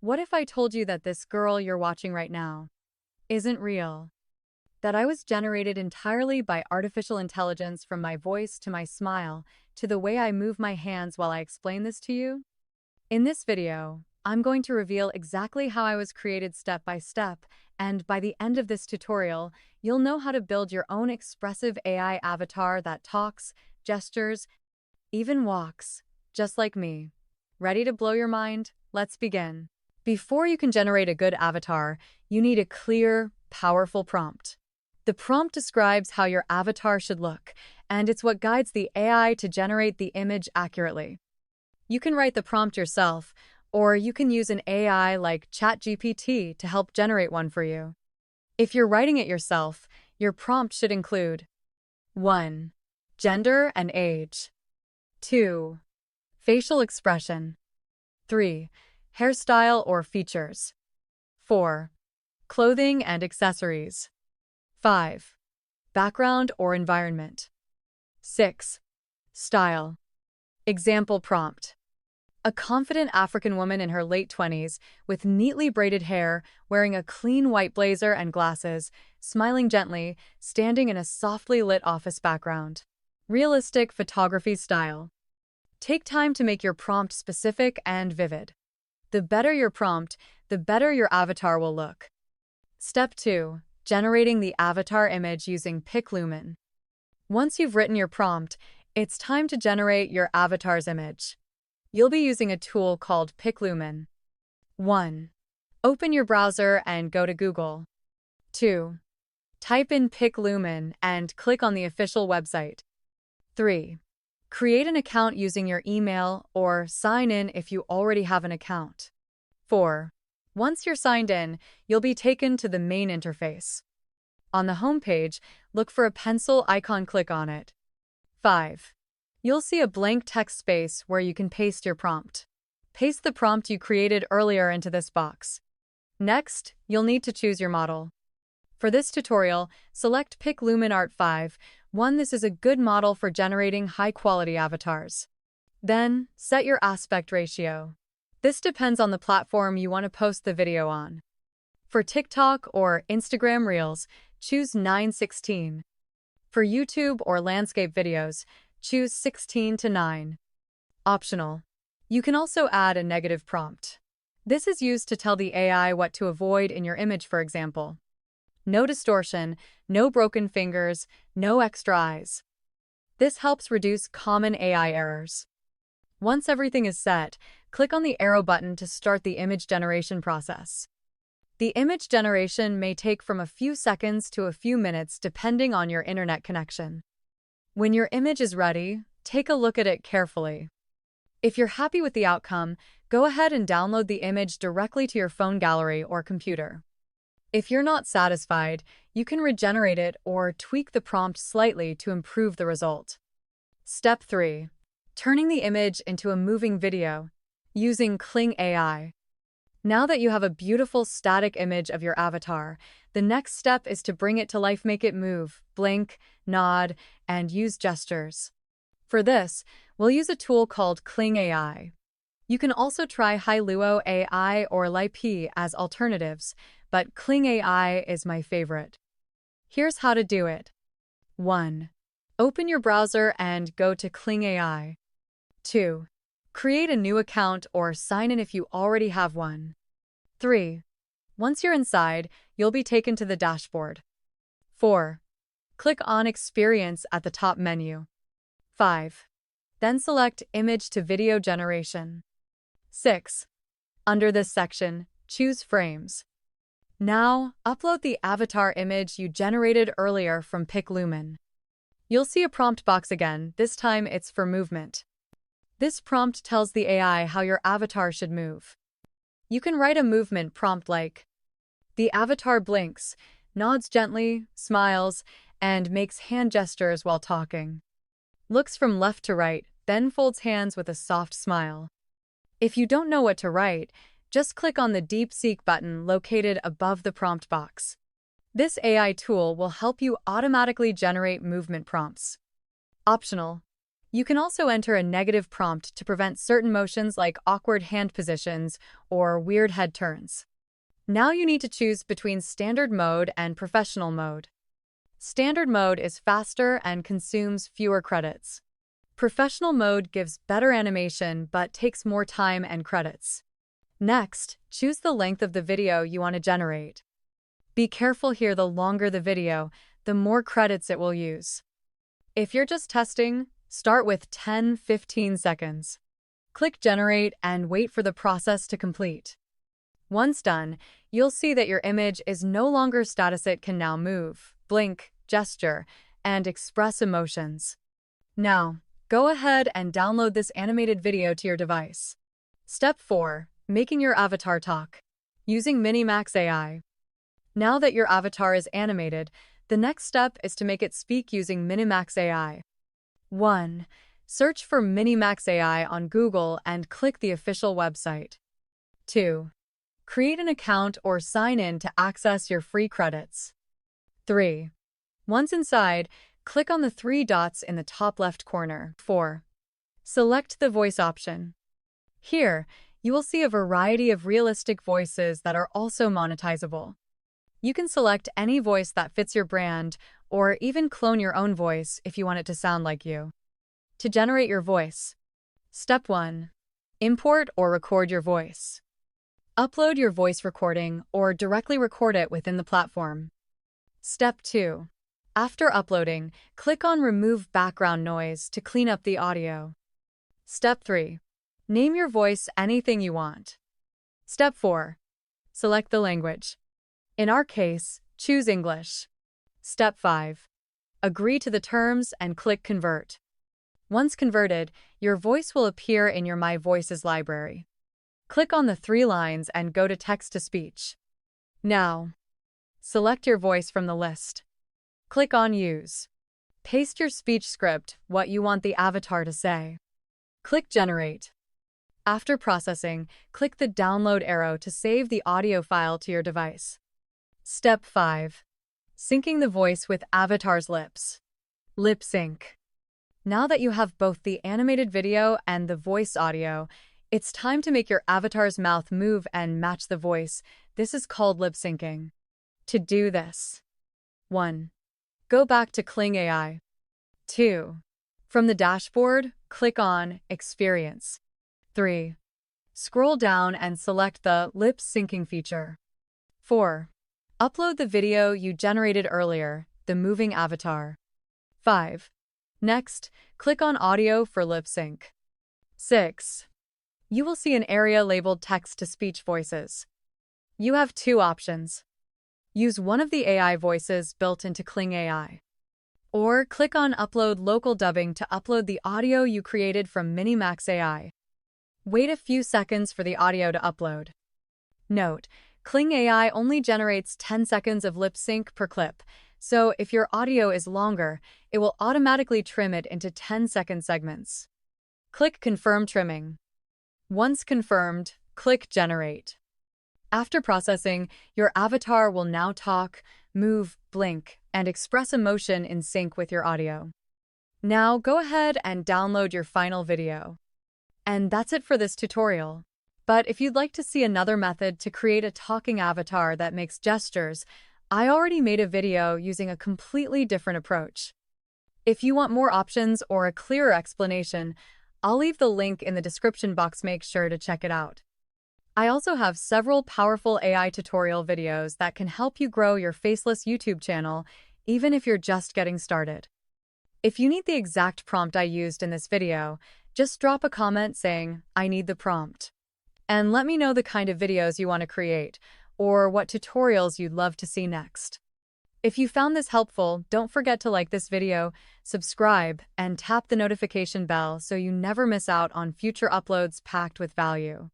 What if I told you that this girl you're watching right now isn't real? That I was generated entirely by artificial intelligence, from my voice to my smile to the way I move my hands while I explain this to you? In this video, I'm going to reveal exactly how I was created step by step, and by the end of this tutorial, you'll know how to build your own expressive AI avatar that talks, gestures, even walks, just like me. Ready to blow your mind? Let's begin. Before you can generate a good avatar, you need a clear, powerful prompt. The prompt describes how your avatar should look, and it's what guides the AI to generate the image accurately. You can write the prompt yourself, or you can use an AI like ChatGPT to help generate one for you. If you're writing it yourself, your prompt should include 1. Gender and age. 2. Facial expression. 3. Hairstyle or features. 4. Clothing and accessories. 5. Background or environment. 6. Style. Example prompt. A confident African woman in her late 20s, with neatly braided hair, wearing a clean white blazer and glasses, smiling gently, standing in a softly lit office background. Realistic photography style. Take time to make your prompt specific and vivid. The better your prompt, the better your avatar will look. Step 2. Generating the avatar image using PicLumen. Once you've written your prompt, it's time to generate your avatar's image. You'll be using a tool called PicLumen. 1. Open your browser and go to Google. 2. Type in PicLumen and click on the official website. 3. Create an account using your email or sign in if you already have an account. 4. Once you're signed in, you'll be taken to the main interface. On the home page, look for a pencil icon, click on it. 5. You'll see a blank text space where you can paste your prompt. Paste the prompt you created earlier into this box. Next, you'll need to choose your model. For this tutorial, select PicLumen Art 5. This is a good model for generating high-quality avatars. Then, set your aspect ratio. This depends on the platform you want to post the video on. For TikTok or Instagram Reels, choose 9:16. For YouTube or landscape videos, choose 16:9. Optional. You can also add a negative prompt. This is used to tell the AI what to avoid in your image, for example. No distortion, no broken fingers, no extra eyes. This helps reduce common AI errors. Once everything is set, click on the arrow button to start the image generation process. The image generation may take from a few seconds to a few minutes depending on your internet connection. When your image is ready, take a look at it carefully. If you're happy with the outcome, go ahead and download the image directly to your phone gallery or computer. If you're not satisfied, you can regenerate it or tweak the prompt slightly to improve the result. Step 3. Turning the image into a moving video using Kling AI. Now that you have a beautiful static image of your avatar, the next step is to bring it to life, make it move, blink, nod, and use gestures. For this, we'll use a tool called Kling AI. You can also try Hailuo AI or Lipi as alternatives, but Kling AI is my favorite. Here's how to do it. 1. Open your browser and go to Kling AI. 2. Create a new account or sign in if you already have one. 3. Once you're inside, you'll be taken to the dashboard. 4. Click on Experience at the top menu. 5. Then select Image to Video Generation. 6. Under this section, choose Frames. Now, upload the avatar image you generated earlier from PicLumen. You'll see a prompt box again, this time it's for movement. This prompt tells the AI how your avatar should move. You can write a movement prompt like, "The avatar blinks, nods gently, smiles, and makes hand gestures while talking. Looks from left to right, then folds hands with a soft smile." If you don't know what to write, just click on the DeepSeek button located above the prompt box. This AI tool will help you automatically generate movement prompts. Optional. You can also enter a negative prompt to prevent certain motions like awkward hand positions or weird head turns. Now you need to choose between standard mode and professional mode. Standard mode is faster and consumes fewer credits. Professional mode gives better animation but takes more time and credits. Next, choose the length of the video you want to generate. Be careful here, the longer the video, the more credits it will use. If you're just testing, start with 10-15 seconds. Click Generate and wait for the process to complete. Once done, you'll see that your image is no longer static. It can now move, blink, gesture, and express emotions. Now, go ahead and download this animated video to your device. Step 4. Making your avatar talk. Using Minimax AI. Now that your avatar is animated, the next step is to make it speak using Minimax AI. 1. Search for Minimax AI on Google and click the official website. 2. Create an account or sign in to access your free credits. 3. Once inside, click on the 3 dots in the top left corner. 4. Select the voice option. Here, you will see a variety of realistic voices that are also monetizable. You can select any voice that fits your brand, or even clone your own voice if you want it to sound like you. To generate your voice. Step 1. Import or record your voice. Upload your voice recording or directly record it within the platform. Step 2. After uploading, click on Remove Background Noise to clean up the audio. Step 3. Name your voice anything you want. Step 4. Select the language. In our case, choose English. Step 5. Agree to the terms and click Convert. Once converted, your voice will appear in your My Voices library. Click on the 3 lines and go to Text-to-Speech. Now, select your voice from the list. Click on Use. Paste your speech script, what you want the avatar to say. Click Generate. After processing, click the download arrow to save the audio file to your device. Step 5. Syncing the voice with avatar's lips. Lip sync. Now that you have both the animated video and the voice audio, it's time to make your avatar's mouth move and match the voice. This is called lip syncing. To do this, 1. Go back to Kling AI. 2. From the dashboard, click on Experience. 3. Scroll down and select the lip syncing feature. 4. Upload the video you generated earlier, the moving avatar. 5. Next, click on Audio for lip sync. 6. You will see an area labeled Text-to-Speech Voices. You have 2 options. Use one of the AI voices built into Kling AI. Or click on Upload Local Dubbing to upload the audio you created from Minimax AI. Wait a few seconds for the audio to upload. Note, Kling AI only generates 10 seconds of lip sync per clip, so if your audio is longer, it will automatically trim it into 10-second segments. Click Confirm Trimming. Once confirmed, click Generate. After processing, your avatar will now talk, move, blink, and express emotion in sync with your audio. Now go ahead and download your final video. And that's it for this tutorial. But if you'd like to see another method to create a talking avatar that makes gestures, I already made a video using a completely different approach. If you want more options or a clearer explanation, I'll leave the link in the description box. Make sure to check it out. I also have several powerful AI tutorial videos that can help you grow your Faceless YouTube channel, even if you're just getting started. If you need the exact prompt I used in this video, just drop a comment saying, "I need the prompt." And let me know the kind of videos you want to create, or what tutorials you'd love to see next. If you found this helpful, don't forget to like this video, subscribe, and tap the notification bell so you never miss out on future uploads packed with value.